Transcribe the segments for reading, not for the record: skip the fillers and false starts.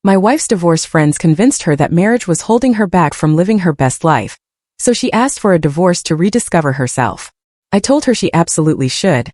My wife's divorce friends convinced her that marriage was holding her back from living her best life, so she asked for a divorce to rediscover herself. I told her she absolutely should.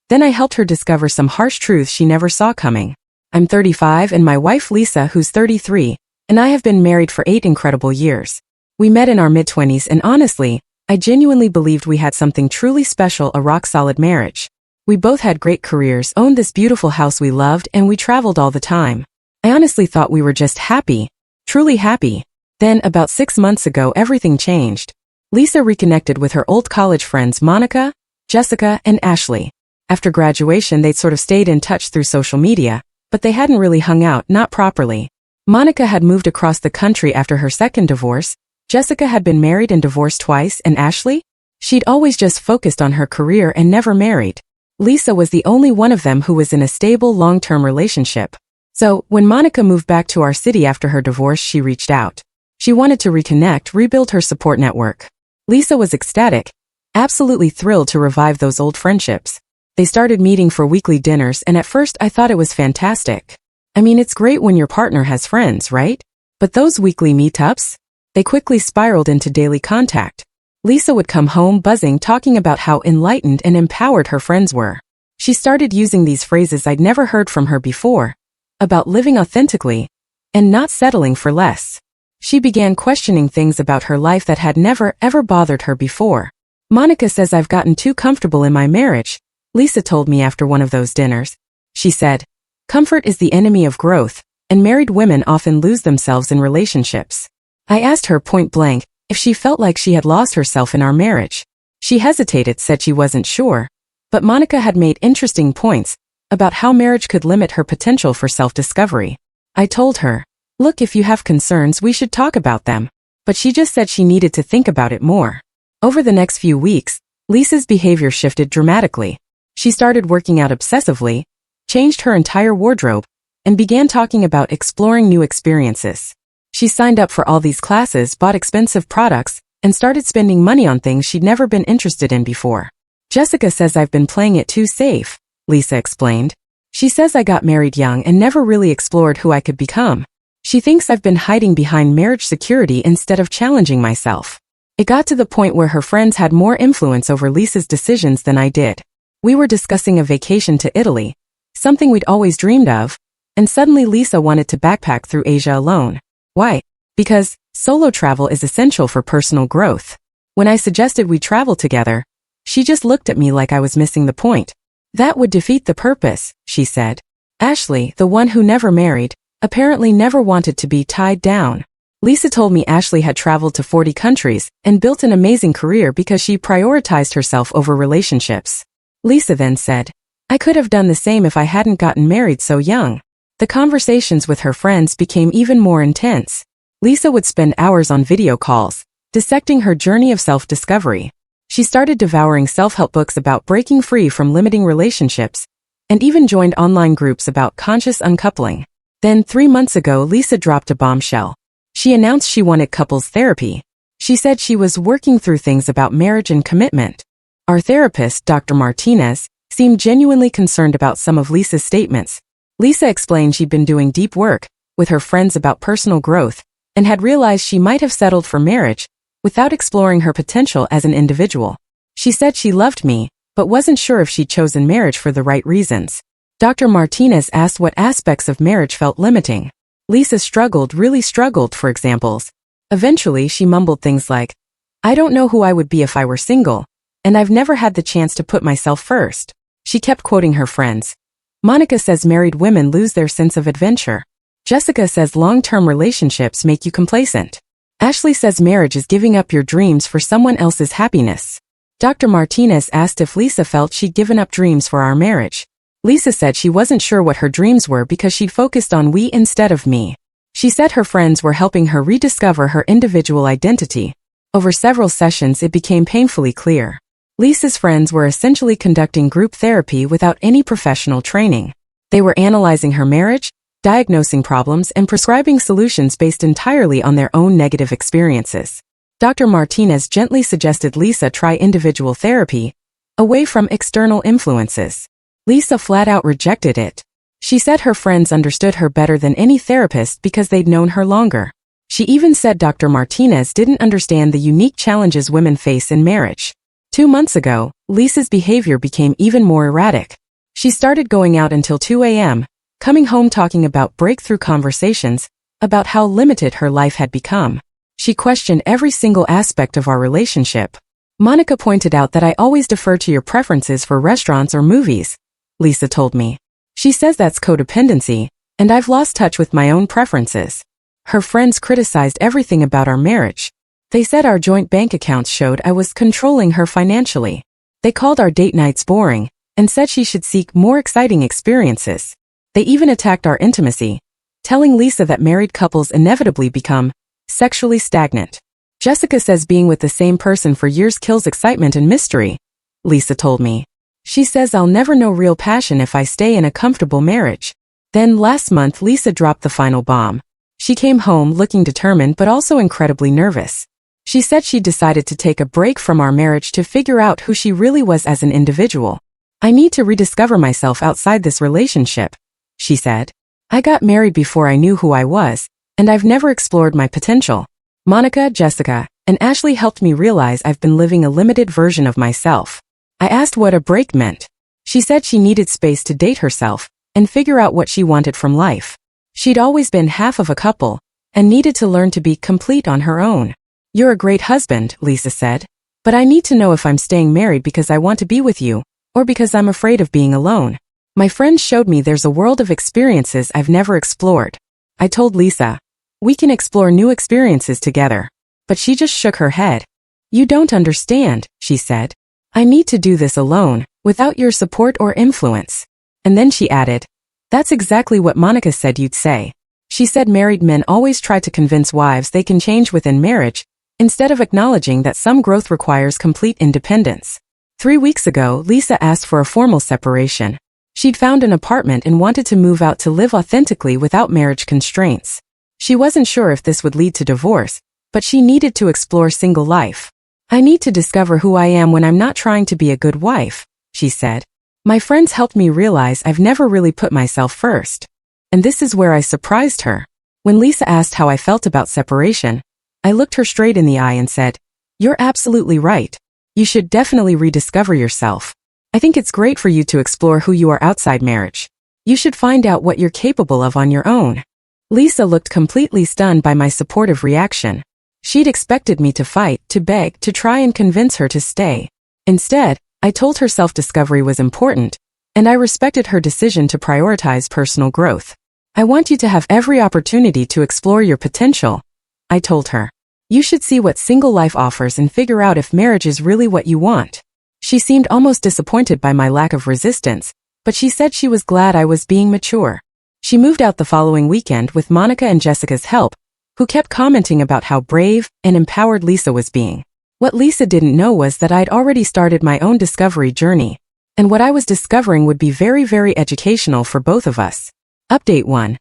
Then I helped her discover some harsh truths she never saw coming. I'm 35 and my wife Lisa, who's 33, and I have been married for 8 incredible years. We met in our mid-20s and honestly, I genuinely believed we had something truly special, a rock-solid marriage. We both had great careers, owned this beautiful house we loved, and we traveled all the time. I honestly thought we were just happy. Truly happy. Then, about 6 months ago, everything changed. Lisa reconnected with her old college friends Monica, Jessica, and Ashley. After graduation, they'd sort of stayed in touch through social media, but they hadn't really hung out, not properly. Monica had moved across the country after her second divorce, Jessica had been married and divorced twice, and Ashley? She'd always just focused on her career and never married. Lisa was the only one of them who was in a stable, long-term relationship. So, when Monica moved back to our city after her divorce, she reached out. She wanted to reconnect, rebuild her support network. Lisa was ecstatic, absolutely thrilled to revive those old friendships. They started meeting for weekly dinners, and at first I thought it was fantastic. I mean, it's great when your partner has friends, right? But those weekly meetups? They quickly spiraled into daily contact. Lisa would come home buzzing, talking about how enlightened and empowered her friends were. She started using these phrases I'd never heard from her before, about living authentically and not settling for less. She began questioning things about her life that had never, ever bothered her before. Monica says I've gotten too comfortable in my marriage, Lisa told me after one of those dinners. She said, comfort is the enemy of growth, and married women often lose themselves in relationships. I asked her point blank if she felt like she had lost herself in our marriage. She hesitated, said she wasn't sure, but Monica had made interesting points about how marriage could limit her potential for self-discovery. I told her, look, if you have concerns, we should talk about them. But she just said she needed to think about it more. Over the next few weeks, Lisa's behavior shifted dramatically. She started working out obsessively, changed her entire wardrobe, and began talking about exploring new experiences. She signed up for all these classes, bought expensive products, and started spending money on things she'd never been interested in before. Jessica says I've been playing it too safe, Lisa explained. She says I got married young and never really explored who I could become. She thinks I've been hiding behind marriage security instead of challenging myself. It got to the point where her friends had more influence over Lisa's decisions than I did. We were discussing a vacation to Italy, something we'd always dreamed of, and suddenly Lisa wanted to backpack through Asia alone. Why? Because solo travel is essential for personal growth. When I suggested we travel together, she just looked at me like I was missing the point. That would defeat the purpose, she said. Ashley, the one who never married, apparently never wanted to be tied down. Lisa told me Ashley had traveled to 40 countries and built an amazing career because she prioritized herself over relationships. Lisa then said, I could have done the same if I hadn't gotten married so young. The conversations with her friends became even more intense. Lisa would spend hours on video calls, dissecting her journey of self-discovery. She started devouring self-help books about breaking free from limiting relationships, and even joined online groups about conscious uncoupling. Then 3 months ago, Lisa dropped a bombshell. She announced she wanted couples therapy. She said she was working through things about marriage and commitment. Our therapist, Dr. Martinez, seemed genuinely concerned about some of Lisa's statements. Lisa explained she'd been doing deep work with her friends about personal growth and had realized she might have settled for marriage without exploring her potential as an individual. She said she loved me, but wasn't sure if she'd chosen marriage for the right reasons. Dr. Martinez asked what aspects of marriage felt limiting. Lisa struggled, really struggled for examples. Eventually, she mumbled things like, I don't know who I would be if I were single, and I've never had the chance to put myself first. She kept quoting her friends. Monica says married women lose their sense of adventure. Jessica says long-term relationships make you complacent. Ashley says marriage is giving up your dreams for someone else's happiness. Dr. Martinez asked if Lisa felt she'd given up dreams for our marriage. Lisa said she wasn't sure what her dreams were because she'd focused on we instead of me. She said her friends were helping her rediscover her individual identity. Over several sessions, it became painfully clear. Lisa's friends were essentially conducting group therapy without any professional training. They were analyzing her marriage, diagnosing problems, and prescribing solutions based entirely on their own negative experiences. Dr. Martinez gently suggested Lisa try individual therapy, away from external influences. Lisa flat out rejected it. She said her friends understood her better than any therapist because they'd known her longer. She even said Dr. Martinez didn't understand the unique challenges women face in marriage. 2 months ago, Lisa's behavior became even more erratic. She started going out until 2 a.m., coming home talking about breakthrough conversations, about how limited her life had become. She questioned every single aspect of our relationship. Monica pointed out that I always defer to your preferences for restaurants or movies, Lisa told me. She says that's codependency, and I've lost touch with my own preferences. Her friends criticized everything about our marriage. They said our joint bank accounts showed I was controlling her financially. They called our date nights boring, and said she should seek more exciting experiences. They even attacked our intimacy, telling Lisa that married couples inevitably become sexually stagnant. Jessica says being with the same person for years kills excitement and mystery, Lisa told me. She says I'll never know real passion if I stay in a comfortable marriage. Then last month Lisa dropped the final bomb. She came home looking determined but also incredibly nervous. She said she decided to take a break from our marriage to figure out who she really was as an individual. I need to rediscover myself outside this relationship, she said. I got married before I knew who I was, and I've never explored my potential. Monica, Jessica, and Ashley helped me realize I've been living a limited version of myself. I asked what a break meant. She said she needed space to date herself and figure out what she wanted from life. She'd always been half of a couple and needed to learn to be complete on her own. You're a great husband, Lisa said, but I need to know if I'm staying married because I want to be with you or because I'm afraid of being alone. My friends showed me there's a world of experiences I've never explored. I told Lisa, we can explore new experiences together. But she just shook her head. You don't understand, she said. I need to do this alone, without your support or influence. And then she added, that's exactly what Monica said you'd say. She said married men always try to convince wives they can change within marriage, instead of acknowledging that some growth requires complete independence. 3 weeks ago, Lisa asked for a formal separation. She'd found an apartment and wanted to move out to live authentically without marriage constraints. She wasn't sure if this would lead to divorce, but she needed to explore single life. I need to discover who I am when I'm not trying to be a good wife, she said. My friends helped me realize I've never really put myself first. And this is where I surprised her. When Lisa asked how I felt about separation, I looked her straight in the eye and said, you're absolutely right. You should definitely rediscover yourself. I think it's great for you to explore who you are outside marriage. You should find out what you're capable of on your own. Lisa looked completely stunned by my supportive reaction. She'd expected me to fight, to beg, to try and convince her to stay. Instead, I told her self-discovery was important, and I respected her decision to prioritize personal growth. I want you to have every opportunity to explore your potential, I told her. You should see what single life offers and figure out if marriage is really what you want. She seemed almost disappointed by my lack of resistance, but she said she was glad I was being mature. She moved out the following weekend with Monica and Jessica's help, who kept commenting about how brave and empowered Lisa was being. What Lisa didn't know was that I'd already started my own discovery journey, and what I was discovering would be very, very educational for both of us. Update 1.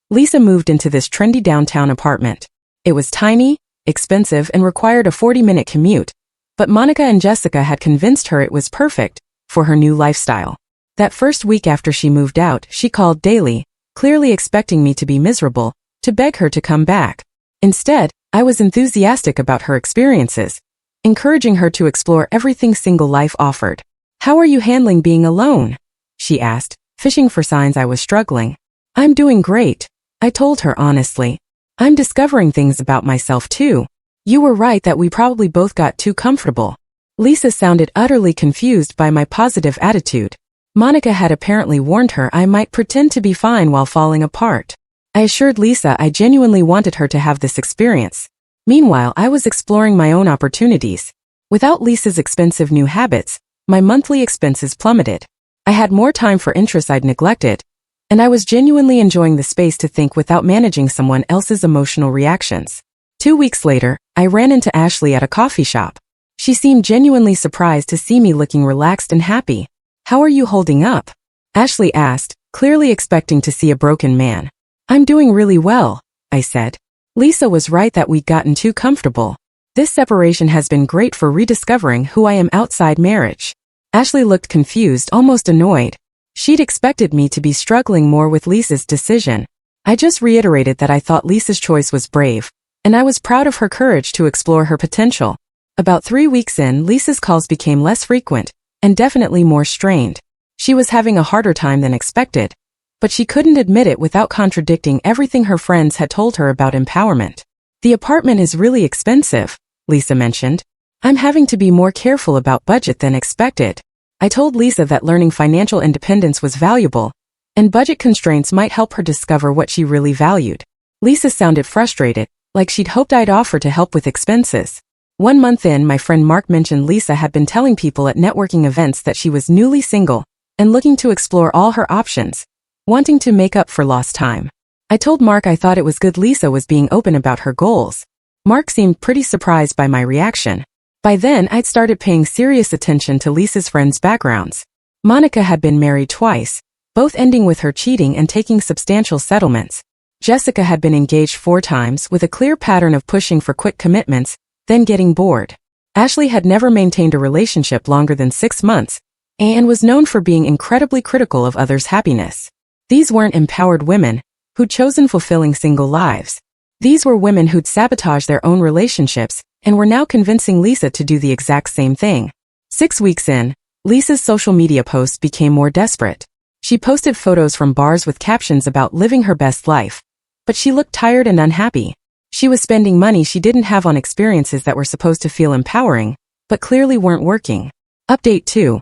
Lisa moved into this trendy downtown apartment. It was tiny, expensive, and required a 40-minute commute, but Monica and Jessica had convinced her it was perfect for her new lifestyle. That first week after she moved out, she called daily, clearly expecting me to be miserable, to beg her to come back. Instead, I was enthusiastic about her experiences, encouraging her to explore everything single life offered. How are you handling being alone? She asked, fishing for signs I was struggling. I'm doing great, I told her honestly. I'm discovering things about myself too. You were right that we probably both got too comfortable. Lisa sounded utterly confused by my positive attitude. Monica had apparently warned her I might pretend to be fine while falling apart. I assured Lisa I genuinely wanted her to have this experience. Meanwhile, I was exploring my own opportunities. Without Lisa's expensive new habits, my monthly expenses plummeted. I had more time for interests I'd neglected, and I was genuinely enjoying the space to think without managing someone else's emotional reactions. 2 weeks later, I ran into Ashley at a coffee shop. She seemed genuinely surprised to see me looking relaxed and happy. How are you holding up? Ashley asked, clearly expecting to see a broken man. I'm doing really well, I said. Lisa was right that we'd gotten too comfortable. This separation has been great for rediscovering who I am outside marriage. Ashley looked confused, almost annoyed. She'd expected me to be struggling more with Lisa's decision. I just reiterated that I thought Lisa's choice was brave, and I was proud of her courage to explore her potential. About 3 weeks in, Lisa's calls became less frequent, and definitely more strained. She was having a harder time than expected, but she couldn't admit it without contradicting everything her friends had told her about empowerment. The apartment is really expensive, Lisa mentioned. I'm having to be more careful about budget than expected. I told Lisa that learning financial independence was valuable, and budget constraints might help her discover what she really valued. Lisa sounded frustrated, like she'd hoped I'd offer to help with expenses. 1 month in, my friend Mark mentioned Lisa had been telling people at networking events that she was newly single and looking to explore all her options, wanting to make up for lost time. I told Mark I thought it was good Lisa was being open about her goals. Mark seemed pretty surprised by my reaction. By then, I'd started paying serious attention to Lisa's friends' backgrounds. Monica had been married twice, both ending with her cheating and taking substantial settlements. Jessica had been engaged 4 times with a clear pattern of pushing for quick commitments, then getting bored. Ashley had never maintained a relationship longer than 6 months, and was known for being incredibly critical of others' happiness. These weren't empowered women who'd chosen fulfilling single lives. These were women who'd sabotaged their own relationships and were now convincing Lisa to do the exact same thing. 6 weeks in, Lisa's social media posts became more desperate. She posted photos from bars with captions about living her best life, but she looked tired and unhappy. She was spending money she didn't have on experiences that were supposed to feel empowering, but clearly weren't working. Update 2.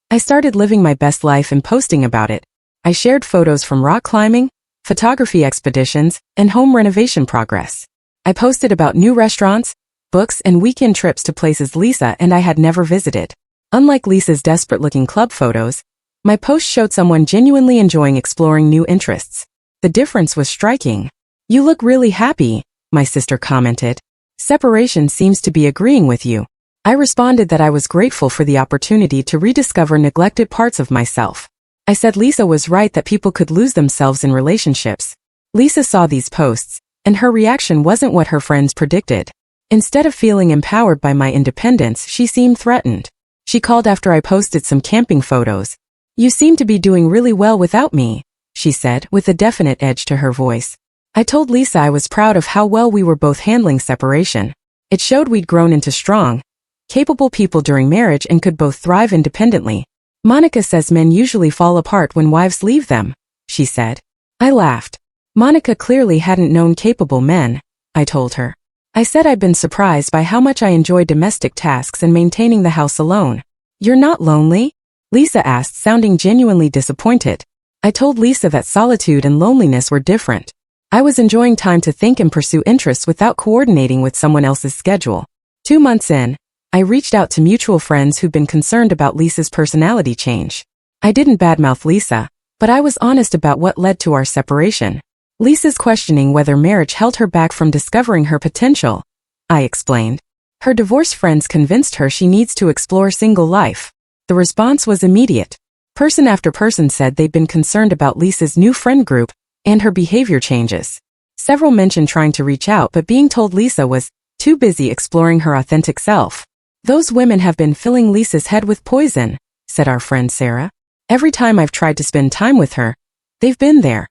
I started living my best life and posting about it. I shared photos from rock climbing, photography expeditions, and home renovation progress. I posted about new restaurants, books, and weekend trips to places Lisa and I had never visited. Unlike Lisa's desperate-looking club photos, my post showed someone genuinely enjoying exploring new interests. The difference was striking. "You look really happy," my sister commented. "Separation seems to be agreeing with you." I responded that I was grateful for the opportunity to rediscover neglected parts of myself. I said Lisa was right that people could lose themselves in relationships. Lisa saw these posts, and her reaction wasn't what her friends predicted. Instead of feeling empowered by my independence, she seemed threatened. She called after I posted some camping photos. "You seem to be doing really well without me," she said, with a definite edge to her voice. I told Lisa I was proud of how well we were both handling separation. It showed we'd grown into strong, capable people during marriage and could both thrive independently. "Monica says men usually fall apart when wives leave them," she said. I laughed. Monica clearly hadn't known capable men, I told her. I said I'd been surprised by how much I enjoyed domestic tasks and maintaining the house alone. "You're not lonely?" Lisa asked, sounding genuinely disappointed. I told Lisa that solitude and loneliness were different. I was enjoying time to think and pursue interests without coordinating with someone else's schedule. 2 months in, I reached out to mutual friends who'd been concerned about Lisa's personality change. I didn't badmouth Lisa, but I was honest about what led to our separation. Lisa's questioning whether marriage held her back from discovering her potential, I explained. Her divorced friends convinced her she needs to explore single life. The response was immediate. Person after person said they'd been concerned about Lisa's new friend group and her behavior changes. Several mentioned trying to reach out but being told Lisa was too busy exploring her authentic self. "Those women have been filling Lisa's head with poison," said our friend Sarah. "Every time I've tried to spend time with her, they've been there,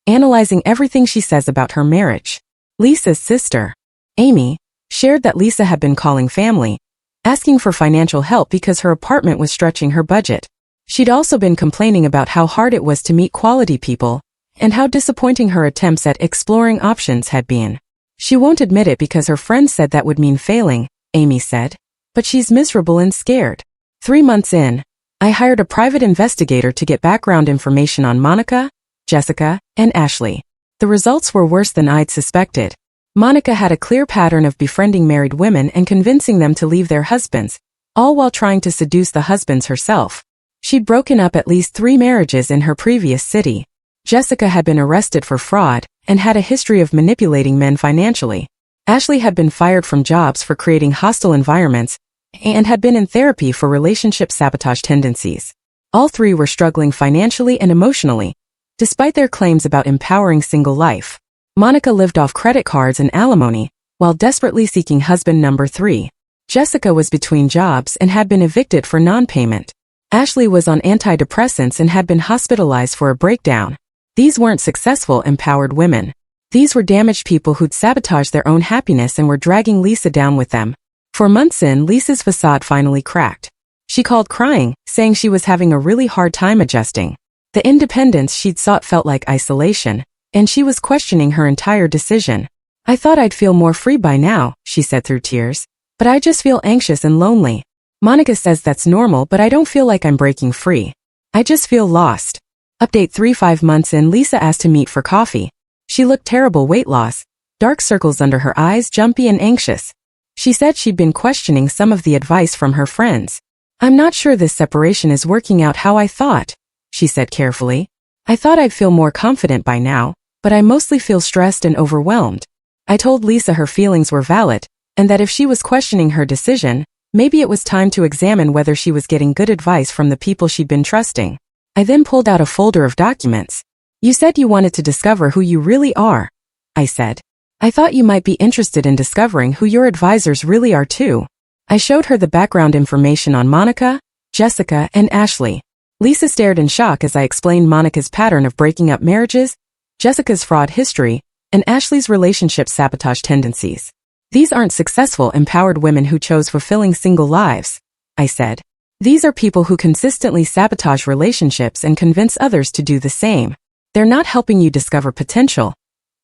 analyzing everything she says about her marriage." Lisa's sister, Amy, shared that Lisa had been calling family, asking for financial help because her apartment was stretching her budget. She'd also been complaining about how hard it was to meet quality people, and how disappointing her attempts at exploring options had been. "She won't admit it because her friends said that would mean failing," Amy said. "But she's miserable and scared." 3 months in, I hired a private investigator to get background information on Monica, Jessica, and Ashley. The results were worse than I'd suspected. Monica had a clear pattern of befriending married women and convincing them to leave their husbands, all while trying to seduce the husbands herself. She'd broken up at least 3 marriages in her previous city. Jessica had been arrested for fraud and had a history of manipulating men financially. Ashley had been fired from jobs for creating hostile environments and had been in therapy for relationship sabotage tendencies. All 3 were struggling financially and emotionally, despite their claims about empowering single life. Monica lived off credit cards and alimony, while desperately seeking husband number 3. Jessica was between jobs and had been evicted for non-payment. Ashley was on antidepressants and had been hospitalized for a breakdown. These weren't successful, empowered women. These were damaged people who'd sabotaged their own happiness and were dragging Lisa down with them. For months in, Lisa's facade finally cracked. She called crying, saying she was having a really hard time adjusting. The independence she'd sought felt like isolation, and she was questioning her entire decision. "I thought I'd feel more free by now," she said through tears. "But I just feel anxious and lonely. Monica says that's normal, but I don't feel like I'm breaking free. I just feel lost." Update 3 5 months in, Lisa asked to meet for coffee. She looked terrible: weight loss, dark circles under her eyes, jumpy and anxious. She said she'd been questioning some of the advice from her friends. "I'm not sure this separation is working out how I thought," she said carefully. "I thought I'd feel more confident by now, but I mostly feel stressed and overwhelmed." I told Lisa her feelings were valid, and that if she was questioning her decision, maybe it was time to examine whether she was getting good advice from the people she'd been trusting. I then pulled out a folder of documents. "You said you wanted to discover who you really are," I said. "I thought you might be interested in discovering who your advisors really are too." I showed her the background information on Monica, Jessica, and Ashley. Lisa stared in shock as I explained Monica's pattern of breaking up marriages, Jessica's fraud history, and Ashley's relationship sabotage tendencies. "These aren't successful, empowered women who chose fulfilling single lives," I said. "These are people who consistently sabotage relationships and convince others to do the same. They're not helping you discover potential.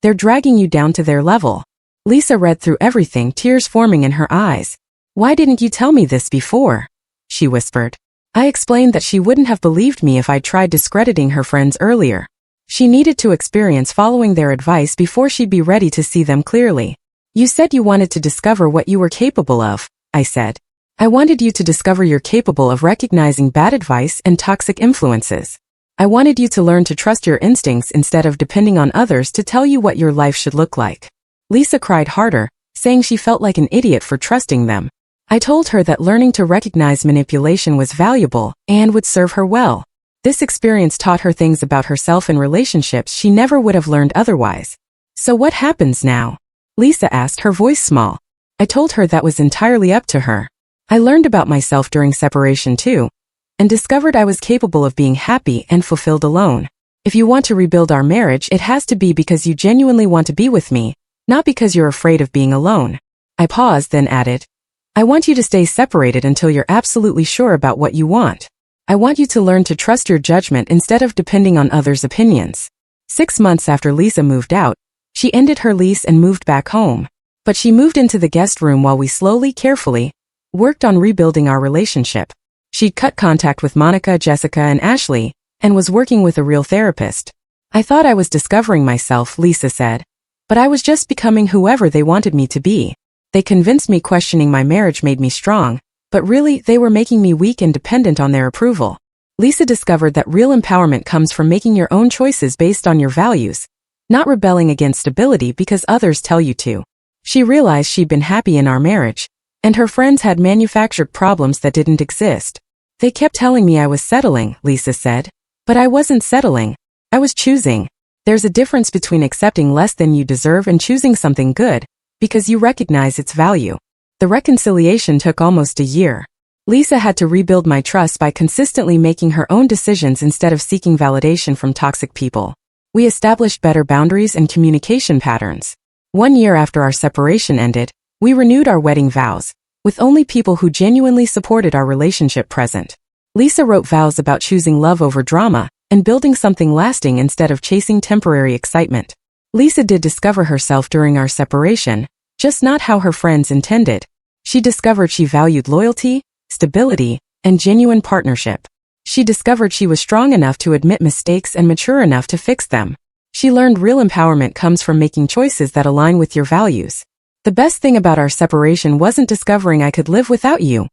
They're dragging you down to their level." Lisa read through everything, tears forming in her eyes. "Why didn't you tell me this before?" she whispered. I explained that she wouldn't have believed me if I'd tried discrediting her friends earlier. She needed to experience following their advice before she'd be ready to see them clearly. "You said you wanted to discover what you were capable of," I said. "I wanted you to discover you're capable of recognizing bad advice and toxic influences. I wanted you to learn to trust your instincts instead of depending on others to tell you what your life should look like." Lisa cried harder, saying she felt like an idiot for trusting them. I told her that learning to recognize manipulation was valuable and would serve her well. This experience taught her things about herself and relationships she never would have learned otherwise. "So what happens now?" Lisa asked, her voice small. I told her that was entirely up to her. I learned about myself during separation too, and discovered I was capable of being happy and fulfilled alone. "If you want to rebuild our marriage, it has to be because you genuinely want to be with me, not because you're afraid of being alone." I paused, then added, "I want you to stay separated until you're absolutely sure about what you want. I want you to learn to trust your judgment instead of depending on others' opinions." 6 months after Lisa moved out, she ended her lease and moved back home. But she moved into the guest room while we slowly, carefully, worked on rebuilding our relationship. She'd cut contact with Monica, Jessica, and Ashley, and was working with a real therapist. "I thought I was discovering myself," Lisa said, "but I was just becoming whoever they wanted me to be. They convinced me questioning my marriage made me strong, but really, they were making me weak and dependent on their approval." Lisa discovered that real empowerment comes from making your own choices based on your values, not rebelling against stability because others tell you to. She realized she'd been happy in our marriage, and her friends had manufactured problems that didn't exist. "They kept telling me I was settling," Lisa said. "But I wasn't settling. I was choosing. There's a difference between accepting less than you deserve and choosing something good, because you recognize its value." The reconciliation took almost a year. Lisa had to rebuild my trust by consistently making her own decisions instead of seeking validation from toxic people. We established better boundaries and communication patterns. 1 year after our separation ended, we renewed our wedding vows, with only people who genuinely supported our relationship present. Lisa wrote vows about choosing love over drama and building something lasting instead of chasing temporary excitement. Lisa did discover herself during our separation, just not how her friends intended. She discovered she valued loyalty, stability, and genuine partnership. She discovered she was strong enough to admit mistakes and mature enough to fix them. She learned real empowerment comes from making choices that align with your values. "The best thing about our separation wasn't discovering I could live without you,"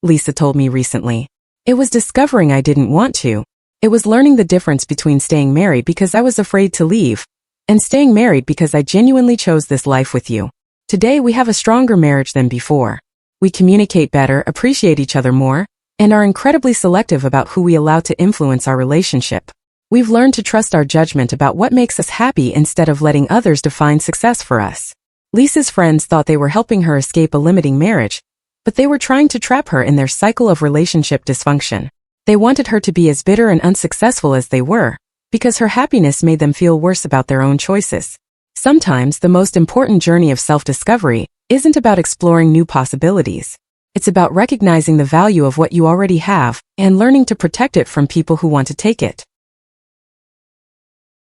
Lisa told me recently. "It was discovering I didn't want to. It was learning the difference between staying married because I was afraid to leave, and staying married because I genuinely chose this life with you. Today we have a stronger marriage than before. We communicate better, appreciate each other more, and are incredibly selective about who we allow to influence our relationship. We've learned to trust our judgment about what makes us happy instead of letting others define success for us." Lisa's friends thought they were helping her escape a limiting marriage, but they were trying to trap her in their cycle of relationship dysfunction. They wanted her to be as bitter and unsuccessful as they were, because her happiness made them feel worse about their own choices. Sometimes the most important journey of self-discovery isn't about exploring new possibilities. It's about recognizing the value of what you already have and learning to protect it from people who want to take it.